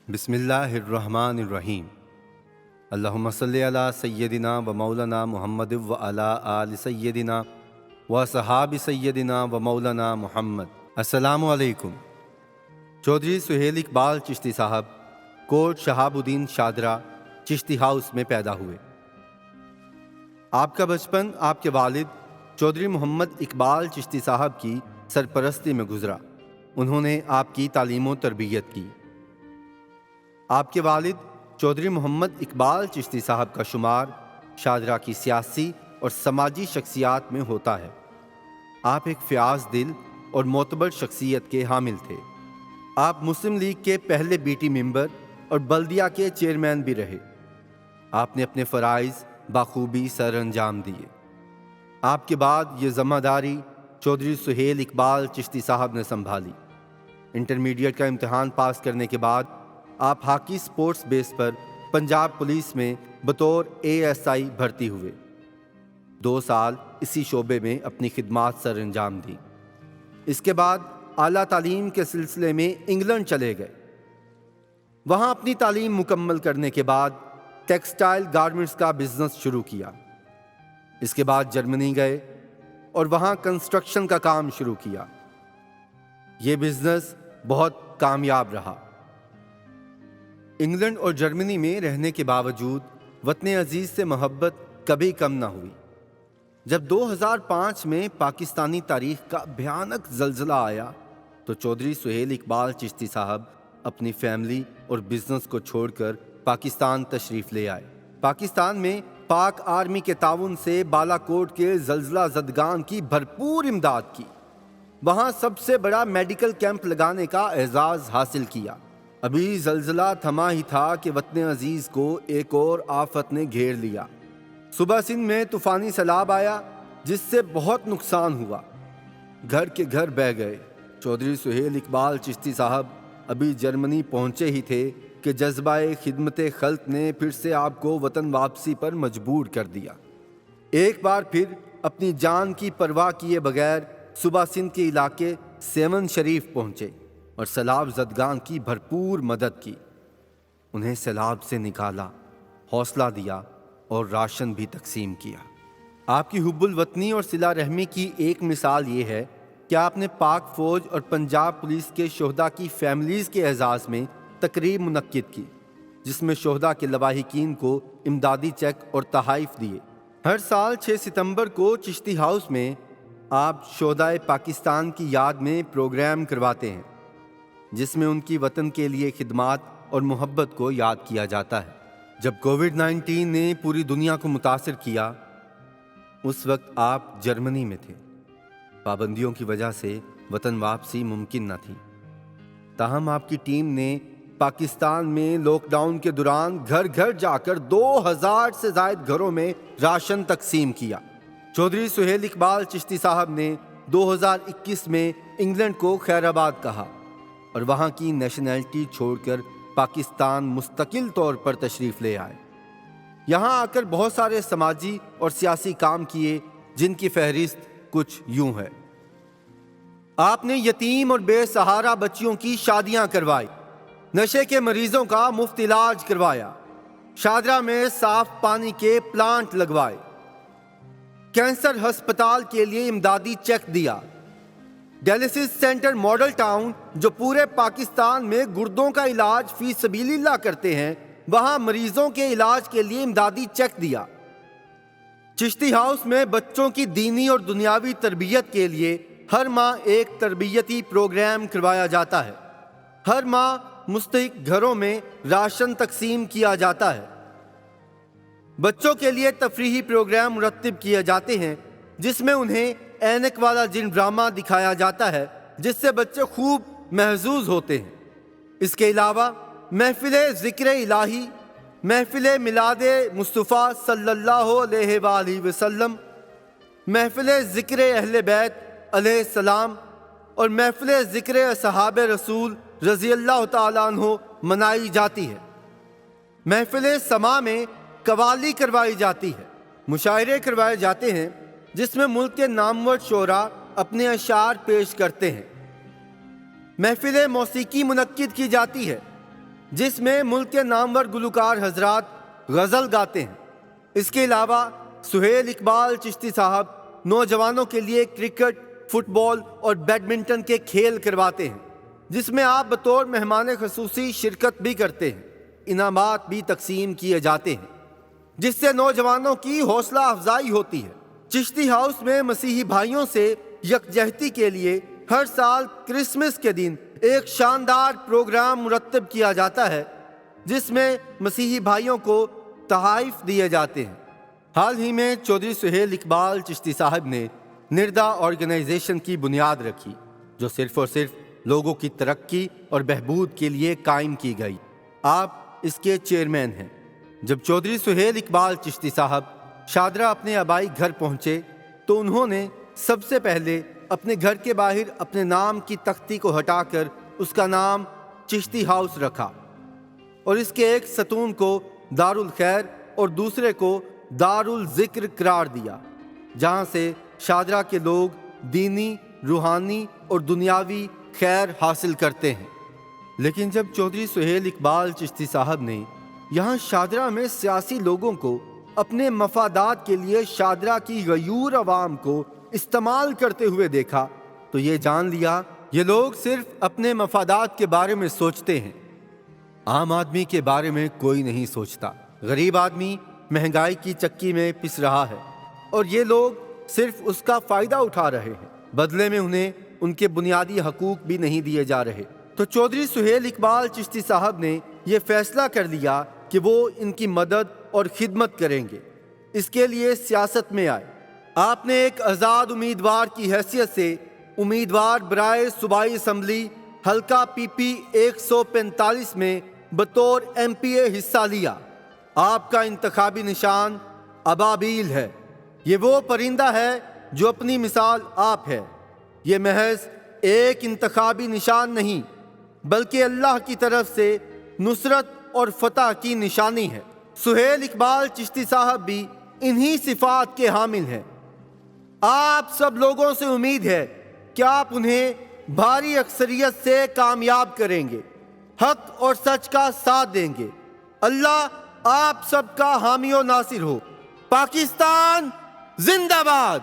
بسم اللہ الرحمن الرحیم۔ اللہم صلی علی سیدنا و مولانا محمد و علی آل سیدنا و صحاب سیدنا و مولانا محمد۔ السلام علیکم۔ چودھری سہیل اقبال چشتی صاحب کوٹ شہاب الدین شادرہ چشتی ہاؤس میں پیدا ہوئے۔ آپ کا بچپن آپ کے والد چودھری محمد اقبال چشتی صاحب کی سرپرستی میں گزرا۔ انہوں نے آپ کی تعلیم و تربیت کی۔ آپ کے والد چودھری محمد اقبال چشتی صاحب کا شمار شادرہ کی سیاسی اور سماجی شخصیات میں ہوتا ہے۔ آپ ایک فیاض دل اور معتبر شخصیت کے حامل تھے۔ آپ مسلم لیگ کے پہلے بی ٹی ممبر اور بلدیہ کے چیئرمین بھی رہے۔ آپ نے اپنے فرائض بخوبی سر انجام دیے۔ آپ کے بعد یہ ذمہ داری چودھری سہیل اقبال چشتی صاحب نے سنبھالی۔ انٹرمیڈیٹ کا امتحان پاس کرنے کے بعد آپ ہاکی سپورٹس بیس پر پنجاب پولیس میں بطور ASI بھرتی ہوئے۔ 2 سال اسی شعبے میں اپنی خدمات سر انجام دیں۔ اس کے بعد اعلیٰ تعلیم کے سلسلے میں انگلینڈ چلے گئے۔ وہاں اپنی تعلیم مکمل کرنے کے بعد ٹیکسٹائل گارمنٹس کا بزنس شروع کیا۔ اس کے بعد جرمنی گئے اور وہاں کنسٹرکشن کا کام شروع کیا۔ یہ بزنس بہت کامیاب رہا۔ انگلینڈ اور جرمنی میں رہنے کے باوجود وطن عزیز سے محبت کبھی کم نہ ہوئی۔ جب 2005 میں پاکستانی تاریخ کا بھیانک زلزلہ آیا تو چودھری سہیل اقبال چشتی صاحب اپنی فیملی اور بزنس کو چھوڑ کر پاکستان تشریف لے آئے۔ پاکستان میں پاک آرمی کے تعاون سے بالا کوٹ کے زلزلہ زدگان کی بھرپور امداد کی۔ وہاں سب سے بڑا میڈیکل کیمپ لگانے کا اعزاز حاصل کیا۔ ابھی زلزلہ تھما ہی تھا کہ وطن عزیز کو ایک اور آفت نے گھیر لیا۔ صوبہ سندھ میں طوفانی سیلاب آیا جس سے بہت نقصان ہوا۔ گھر کے گھر بہہ گئے۔ چودھری سہیل اقبال چشتی صاحب ابھی جرمنی پہنچے ہی تھے کہ جذبہ خدمت خلق نے پھر سے آپ کو وطن واپسی پر مجبور کر دیا۔ ایک بار پھر اپنی جان کی پرواہ کیے بغیر صوبہ سندھ کے علاقے سیون شریف پہنچے اور سیلاب زدگان کی بھرپور مدد کی۔ انہیں سیلاب سے نکالا، حوصلہ دیا اور راشن بھی تقسیم کیا۔ آپ کی حب الوطنی اور صلہ رحمی کی ایک مثال یہ ہے کہ آپ نے پاک فوج اور پنجاب پولیس کے شہداء کی فیملیز کے اعزاز میں تقریب منعقد کی، جس میں شہداء کے لواحقین کو امدادی چیک اور تحائف دیے۔ ہر سال 6 ستمبر کو چشتی ہاؤس میں آپ شہدائے پاکستان کی یاد میں پروگرام کرواتے ہیں، جس میں ان کی وطن کے لیے خدمات اور محبت کو یاد کیا جاتا ہے۔ جب کووڈ-19 نے پوری دنیا کو متاثر کیا، اس وقت آپ جرمنی میں تھے۔ پابندیوں کی وجہ سے وطن واپسی ممکن نہ تھی۔ تاہم آپ کی ٹیم نے پاکستان میں لاک ڈاؤن کے دوران گھر گھر جا کر 2000 سے زائد گھروں میں راشن تقسیم کیا۔ چودھری سہیل اقبال چشتی صاحب نے 2021 میں انگلینڈ کو خیر آباد کہا اور وہاں کی نیشنلٹی چھوڑ کر پاکستان مستقل طور پر تشریف لے آئے۔ یہاں آ کر بہت سارے سماجی اور سیاسی کام کیے، جن کی فہرست کچھ یوں ہے۔ آپ نے یتیم اور بے سہارا بچیوں کی شادیاں کروائی، نشے کے مریضوں کا مفت علاج کروایا، شادرہ میں صاف پانی کے پلانٹ لگوائے، کینسر ہسپتال کے لیے امدادی چیک دیا، ڈیالسس سینٹر ماڈل ٹاؤن جو پورے پاکستان میں گردوں کا علاج فی سبیل اللہ کرتے ہیں، وہاں مریضوں کے علاج کے لیے امدادی چیک دیا۔ چشتی ہاؤس میں بچوں کی دینی اور دنیاوی تربیت کے لیے ہر ماہ ایک تربیتی پروگرام کروایا جاتا ہے۔ ہر ماہ مستحق گھروں میں راشن تقسیم کیا جاتا ہے۔ بچوں کے لیے تفریحی پروگرام مرتب کیے جاتے ہیں، جس میں انہیں اینک والا جن ڈرامہ دکھایا جاتا ہے، جس سے بچے خوب محظوظ ہوتے ہیں۔ اس کے علاوہ محفل ذکر الہی، محفل میلاد مصطفیٰ صلی اللہ علیہ وآلہ وسلم، محفل ذکر اہل بیت علیہ السلام اور محفل ذکر اصحاب رسول رضی اللہ تعالیٰ عنہ منائی جاتی ہے۔ محفل سما میں قوالی کروائی جاتی ہے، مشاعرے کروائے جاتے ہیں، جس میں ملک کے نامور شعراء اپنے اشعار پیش کرتے ہیں۔ محفل موسیقی منعقد کی جاتی ہے۔ جس میں ملک کے نامور گلوکار حضرات غزل گاتے ہیں۔ اس کے علاوہ سہیل اقبال چشتی صاحب نوجوانوں کے لیے کرکٹ، فٹ بال اور بیڈمنٹن کے کھیل کرواتے ہیں، جس میں آپ بطور مہمان خصوصی شرکت بھی کرتے ہیں۔ انعامات بھی تقسیم کیے جاتے ہیں، جس سے نوجوانوں کی حوصلہ افزائی ہوتی ہے۔ چشتی ہاؤس میں مسیحی بھائیوں سے یکجہتی کے لیے ہر سال کرسمس کے دن ایک شاندار پروگرام مرتب کیا جاتا ہے، جس میں مسیحی بھائیوں کو تحائف دیے جاتے ہیں۔ حال ہی میں چودھری سہیل اقبال چشتی صاحب نے نردا آرگنائزیشن کی بنیاد رکھی، جو صرف اور صرف لوگوں کی ترقی اور بہبود کے لیے قائم کی گئی۔ آپ اس کے چیئرمین ہیں۔ جب چودھری سہیل اقبال چشتی صاحب شادرہ اپنے آبائی گھر پہنچے تو انہوں نے سب سے پہلے اپنے گھر کے باہر اپنے نام کی تختی کو ہٹا کر اس کا نام چشتی ہاؤس رکھا، اور اس کے ایک ستون کو دارالخیر اور دوسرے کو دارالذکر قرار دیا، جہاں سے شادرہ کے لوگ دینی، روحانی اور دنیاوی خیر حاصل کرتے ہیں۔ لیکن جب چودھری سہیل اقبال چشتی صاحب نے یہاں شادرہ میں سیاسی لوگوں کو اپنے مفادات کے لیے شادرہ کی غیور عوام کو استعمال کرتے ہوئے دیکھا تو یہ جان لیا یہ لوگ صرف اپنے مفادات کے بارے میں سوچتے ہیں، عام آدمی کے بارے میں کوئی نہیں سوچتا۔ غریب آدمی مہنگائی کی چکی میں پس رہا ہے اور یہ لوگ صرف اس کا فائدہ اٹھا رہے ہیں، بدلے میں انہیں ان کے بنیادی حقوق بھی نہیں دیے جا رہے۔ تو چودھری سہیل اقبال چشتی صاحب نے یہ فیصلہ کر لیا کہ وہ ان کی مدد اور خدمت کریں گے۔ اس کے لیے سیاست میں آئے۔ آپ نے ایک آزاد امیدوار کی حیثیت سے امیدوار برائے صوبائی اسمبلی حلقہ پی پی 145 میں بطور ایم پی اے حصہ لیا۔ آپ کا انتخابی نشان ابابیل ہے۔ یہ وہ پرندہ ہے جو اپنی مثال آپ ہے۔ یہ محض ایک انتخابی نشان نہیں بلکہ اللہ کی طرف سے نصرت اور فتح کی نشانی ہے۔ سہیل اقبال چشتی صاحب بھی انہی صفات کے حامل ہیں۔ آپ سب لوگوں سے امید ہے کہ آپ انہیں بھاری اکثریت سے کامیاب کریں گے، حق اور سچ کا ساتھ دیں گے۔ اللہ آپ سب کا حامی و ناصر ہو۔ پاکستان زندہ باد۔